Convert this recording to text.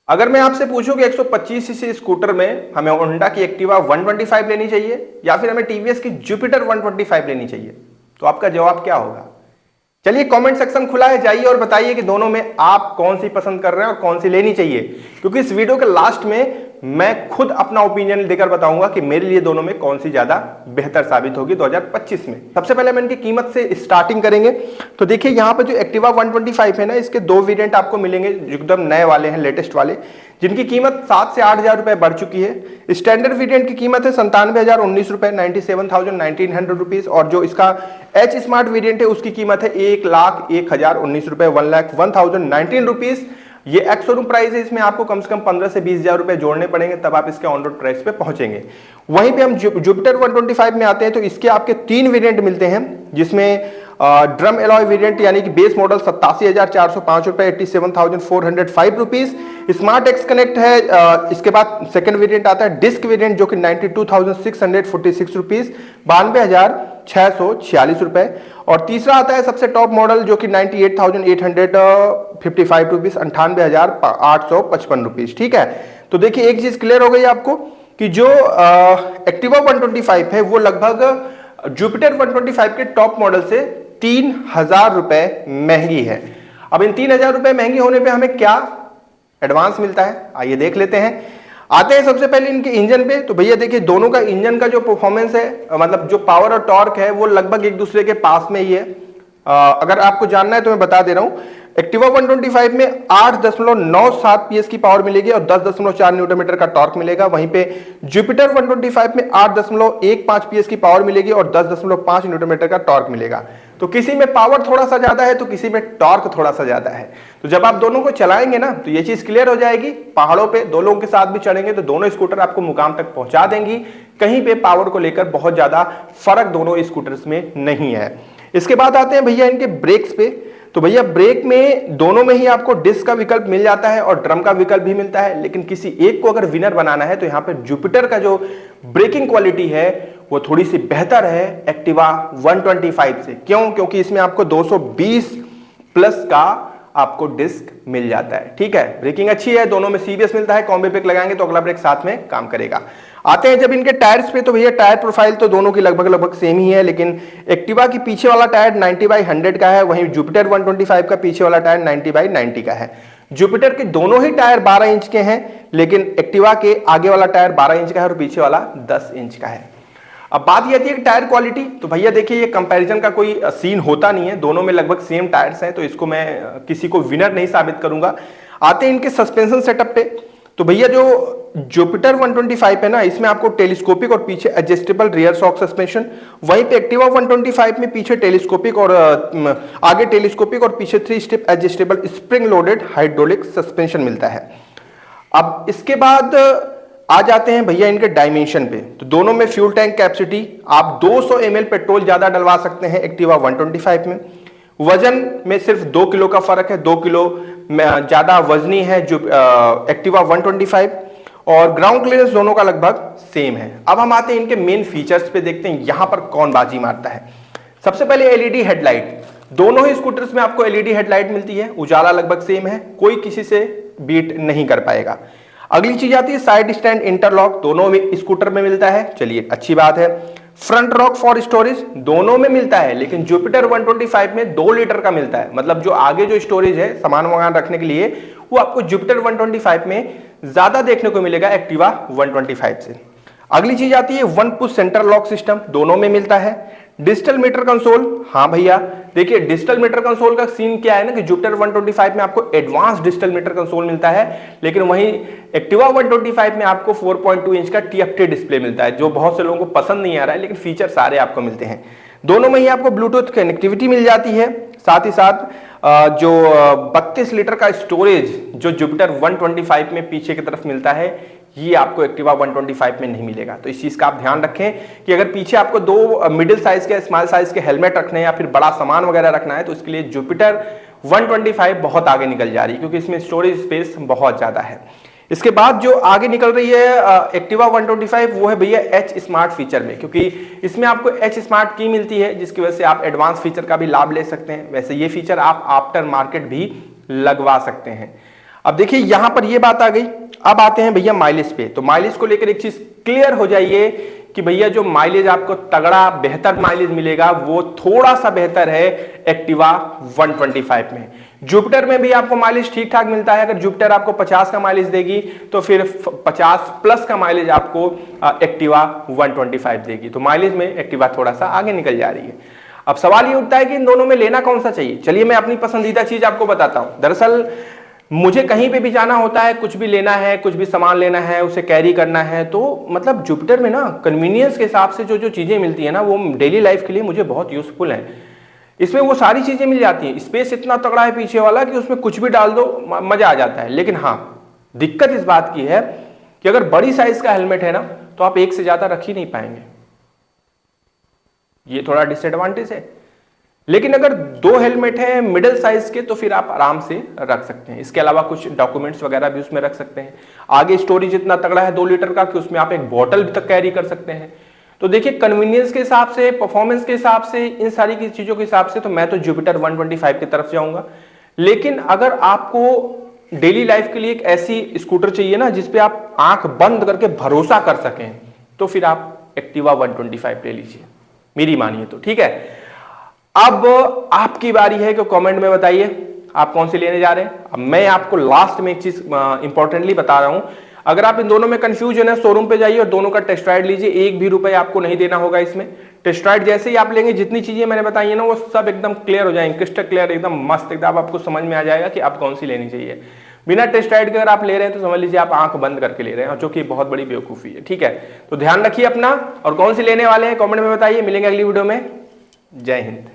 अगर मैं आपसे पूछूं कि 125 सीसी स्कूटर में हमें होंडा की एक्टिवा 125 लेनी चाहिए या फिर हमें टीवीएस की जुपिटर 125 लेनी चाहिए, तो आपका जवाब क्या होगा? चलिए कमेंट सेक्शन खुला है, जाइए और बताइए कि दोनों में आप कौन सी पसंद कर रहे हैं और कौन सी लेनी चाहिए, क्योंकि इस वीडियो के लास्ट में मैं खुद अपना ओपिनियन देकर बताऊंगा कि मेरे लिए दोनों में कौन सी ज्यादा बेहतर साबित होगी 2025 में। सबसे पहले हम इनकी कीमत से स्टार्टिंग करेंगे। तो देखिए यहां पर जो एक्टिवा 125 है ना, इसके दो वेरिएंट आपको मिलेंगे जो एकदम नए वाले हैं, लेटेस्ट वाले, जिनकी कीमत 7 से 8 हजार रुपए बढ़ चुकी है। स्टैंडर्ड वेरिएंट की कीमत है 97,019 रुपए, 97,1900 रुपीज, और जो इसका एच स्मार्ट वेरिएंट है उसकी कीमत है 1,01,019 रुपए, 1,01,019 रुपीज। ये एक्स शोरूम प्राइस है, इसमें आपको कम से कम 15 से 20 हजार रुपए जोड़ने पड़ेंगे तब आप इसके ऑन रोड प्राइस पे पहुंचेंगे। वहीं पे हम जुपिटर 125 में आते हैं तो इसके आपके 3 वेरिएंट मिलते हैं, जिसमें ड्रम एलॉय वेरिएंट यानी कि बेस मॉडल 87,405 रुपए, 87,405 रुपीज। स्मार्ट एक्स कनेक्ट है। इसके बाद सेकंड वेरिएंट आता है डिस्क वेरिएंट जो कि 92,646 रुपीज, 92,646 रुपए। और तीसरा आता है सबसे टॉप मॉडल जो कि 98,855 रुपीज, 98,855 रुपीज। ठीक है, तो देखिए एक चीज क्लियर हो गई आपको कि जो एक्टिवा 125 है वो लगभग जुपिटर 125 के टॉप मॉडल से 3,000 रुपए महंगी है। अब इन 3,000 रुपए महंगी होने पे हमें क्या एडवांस मिलता है, आइए देख लेते हैं। आते हैं सबसे पहले इनके इंजन पे। तो भैया देखिए दोनों का इंजन का जो परफॉर्मेंस है, मतलब जो पावर और टॉर्क है, वो लगभग एक दूसरे के पास में ही है। अगर आपको जानना है तो मैं बता दे रहा हूं। एक्टिवा 125 में 8.97 पीएस की पावर मिलेगी और 10.4 न्यूटन मीटर का टॉर्क मिलेगा। वहीं पे जुपिटर 125 में 8.15 पीएस की पावर मिलेगी और 10.5 न्यूटन मीटर का टॉर्क मिलेगा। तो किसी में पावर थोड़ा सा ज्यादा है तो किसी में टॉर्क थोड़ा सा ज्यादा है। तो जब आप दोनों को चलाएंगे ना तो ये चीज क्लियर हो जाएगी। पहाड़ों पे दो लोगों के साथ भी चढ़ेंगे तो दोनों स्कूटर आपको मुकाम तक पहुंचा देंगी। कहीं पे पावर को लेकर बहुत ज्यादा फर्क दोनों स्कूटर्स में नहीं है। इसके बाद आते हैं भैया इनके ब्रेक्स पे। तो भैया ब्रेक में दोनों में ही आपको डिस्क का विकल्प मिल जाता है और ड्रम का विकल्प भी मिलता है, लेकिन किसी एक को अगर विनर बनाना है तो यहाँ पे जुपिटर का जो ब्रेकिंग क्वालिटी है वो थोड़ी सी बेहतर है एक्टिवा 125 से। क्यों? क्योंकि इसमें आपको 220 प्लस का आपको डिस्क मिल जाता है। ठीक है, ब्रेकिंग अच्छी है, दोनों में सीबीएस मिलता है। कॉम्बो ब्रेक लगाएंगे तो अगला ब्रेक साथ में काम करेगा। आते हैं जब इनके टायर्स पे, तो भैया टायर प्रोफाइल तो दोनों की लगभग सेम ही है, लेकिन एक्टिवा की पीछे वाला टायर 90/100 का है, वहीं जुपिटर 125 का पीछे वाला टायर 90/90 का है। जुपिटर के दोनों ही टायर 12 इंच के हैं, लेकिन एक्टिवा के आगे वाला टायर 12 इंच का है और पीछे वाला 10 इंच का है। अब बात यह आती है टायर क्वालिटी। तो भैया देखिए ये कंपैरिजन का कोई सीन होता नहीं है, दोनों में लगभग सेम टायर्स हैं, तो इसको मैं किसी को विनर नहीं साबित करूंगा। आते हैं इनके सस्पेंशन सेटअप पे। तो भैया जो जुपिटर 125 है ना, इसमें आपको टेलीस्कोपिक और पीछे एडजस्टेबल रियर शॉक सस्पेंशन, वहीं पे एक्टिवा 125 में पीछे टेलीस्कोपिक और आगे टेलीस्कोपिक और पीछे 3 step adjustable spring loaded hydraulic suspension मिलता है। अब इसके बाद आ जाते हैं भैया इनके डायमेंशन पे। तो दोनों में फ्यूल टैंक कैपेसिटी आप 200 ml पेट्रोल ज्यादा डलवा सकते हैं एक्टिवा 125 में। वजन में सिर्फ 2 किलो का फर्क है, 2 किलो ज्यादा वजनी है जो एक्टिवा 125, और ग्राउंड क्लियरेंस दोनों का लगभग सेम है। अब हम आते हैं इनके मेन फीचर्स पे, देखते हैं यहां पर कौन बाजी मारता है। सबसे पहले एलईडी हेडलाइट। दोनों ही स्कूटर्स में आपको एलईडी हेडलाइट मिलती है, उजाला लगभग सेम है, कोई किसी से बीट नहीं कर पाएगा। अगली चीज आती है साइड स्टैंड इंटरलॉक, दोनों में स्कूटर में मिलता है, चलिए अच्छी बात है। फ्रंट रॉक फॉर स्टोरेज दोनों में मिलता है, लेकिन जुपिटर 125 में 2 लीटर का मिलता है। मतलब जो आगे जो स्टोरेज है सामान वमान रखने के लिए, वो आपको जुपिटर 125 में ज्यादा देखने को मिलेगा एक्टिवा 125 से। अगली चीज आती है 1 पुश सेंटर लॉक सिस्टम, दोनों में मिलता है। डिजिटल मीटर कंसोल, हाँ भैया देखिए डिजिटल मीटर कंसोल का सीन क्या है ना कि जुपिटर 125 में आपको एडवांस डिजिटल मीटर कंसोल मिलता है, लेकिन वहीं एक्टिवा 125 में आपको 4.2 इंच का TFT डिस्प्ले मिलता है, जो बहुत से लोगों को पसंद नहीं आ रहा है, लेकिन फीचर सारे आपको मिलते हैं। दोनों में ही आपको ब्लूटूथ कनेक्टिविटी मिल जाती है। साथ ही साथ जो 32 लीटर का स्टोरेज जो जुपिटर 125 में पीछे की तरफ मिलता है, ये आपको एक्टिवा 125 में नहीं मिलेगा। तो इस चीज का आप ध्यान रखें कि अगर पीछे आपको 2 मिडिल साइज के स्मॉल साइज के हेलमेट रखने हैं या फिर बड़ा सामान वगैरह रखना है, तो इसके लिए जुपिटर 125 बहुत आगे निकल जा रही है, क्योंकि इसमें स्टोरेज स्पेस बहुत ज्यादा है। इसके बाद जो आगे निकल रही है एक्टिवा 125, वो है भैया एच स्मार्ट फीचर में, क्योंकि इसमें आपको एच स्मार्ट की मिलती है, जिसकी वजह से आप एडवांस फीचर का भी लाभ ले सकते हैं। वैसे ये फीचर आप आफ्टर मार्केट भी लगवा सकते हैं। अब देखिए यहां पर ये बात आ गई। अब आते हैं भैया माइलेज पे। तो माइलेज को लेकर एक चीज क्लियर हो जाइए कि भैया जो माइलेज आपको तगड़ा बेहतर माइलेज मिलेगा वो थोड़ा सा बेहतर है एक्टिवा 125 में। जुपिटर में भी आपको माइलेज ठीक ठाक मिलता है। अगर जुपिटर आपको 50 का माइलेज देगी तो फिर 50 प्लस का माइलेज आपको एक्टिवा 125 देगी। तो माइलेज में एक्टिवा थोड़ा सा आगे निकल जा रही है। अब सवाल ये उठता है कि इन दोनों में लेना कौन सा चाहिए। चलिए मैं अपनी पसंदीदा चीज आपको बताता हूं। दरअसल मुझे कहीं पे भी जाना होता है, कुछ भी लेना है, कुछ भी सामान लेना है, उसे कैरी करना है, तो मतलब जुपिटर में ना कन्वीनियंस के हिसाब से जो जो चीजें मिलती है ना वो डेली लाइफ के लिए मुझे बहुत यूजफुल है। इसमें वो सारी चीजें मिल जाती हैं। स्पेस इतना तगड़ा है पीछे वाला कि उसमें कुछ भी डाल दो मजा आ जाता है। लेकिन हाँ दिक्कत इस बात की है कि अगर बड़ी साइज का हेलमेट है ना तो आप एक से ज्यादा रख ही नहीं पाएंगे, ये थोड़ा डिसएडवांटेज है। लेकिन अगर दो हेलमेट है मिडिल साइज के तो फिर आप आराम से रख सकते हैं। इसके अलावा कुछ डॉक्यूमेंट्स वगैरह भी उसमें रख सकते हैं। आगे स्टोरेज इतना तगड़ा है 2 लीटर का कि उसमें आप एक बॉटल तक कैरी कर सकते हैं। तो देखिए कन्वीनियंस के हिसाब से, परफॉर्मेंस के हिसाब से, इन सारी की चीजों के हिसाब से तो मैं तो जुपिटर 125 की तरफ जाऊंगा। लेकिन अगर आपको डेली लाइफ के लिए एक ऐसी स्कूटर चाहिए ना जिसपे आप आंख बंद करके भरोसा कर सकें तो फिर आप एक्टिवा 125 ले लीजिए, मेरी मानिए तो। ठीक है, अब आपकी बारी है कि कमेंट में बताइए आप कौन सी लेने जा रहे हैं। अब मैं आपको लास्ट में एक चीज इंपॉर्टेंटली बता रहा हूं। अगर आप इन दोनों में कंफ्यूज है ना, शोरूम पे जाइए और दोनों का टेस्ट राइड लीजिए। 1 भी रुपए आपको नहीं देना होगा इसमें। टेस्ट राइड जैसे ही आप लेंगे जितनी चीजें मैंने बताई है ना वो सब एकदम क्लियर हो जाएंगे, क्रिस्टल क्लियर, एकदम मस्त, एकदम आपको समझ में आ जाएगा कि आप कौन सी लेनी चाहिए। बिना टेस्ट राइड के अगर आप ले रहे हैं तो समझ लीजिए आप आंख बंद करके ले रहे हैं, जो कि बहुत बड़ी बेवकूफी है। ठीक है, तो ध्यान रखिए अपना, और कौन सी लेने वाले हैं कमेंट में बताइए। मिलेंगे अगली वीडियो में। जय हिंद।